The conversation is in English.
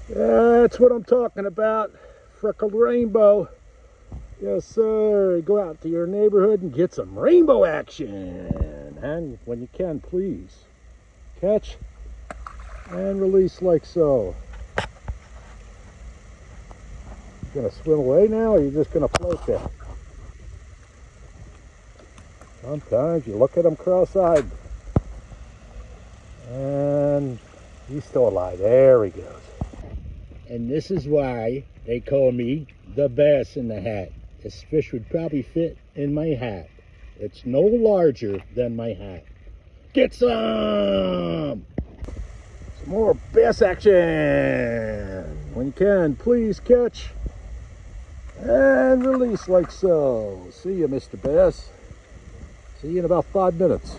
That's what I'm talking about. Freckled rainbow. Yes, sir. Go out to your neighborhood and get some rainbow action. And when you can, please catch and release like so. You gonna swim away now, or you just gonna float there? Sometimes you look at them cross-eyed. And he's still alive. There he goes. And this is why they call me the bass in the hat. This fish would probably fit in my hat. It's no larger than my hat. Get some! Some more bass action! When you can, please catch and release like so. See you, Mr. Bass. See you in about 5 minutes.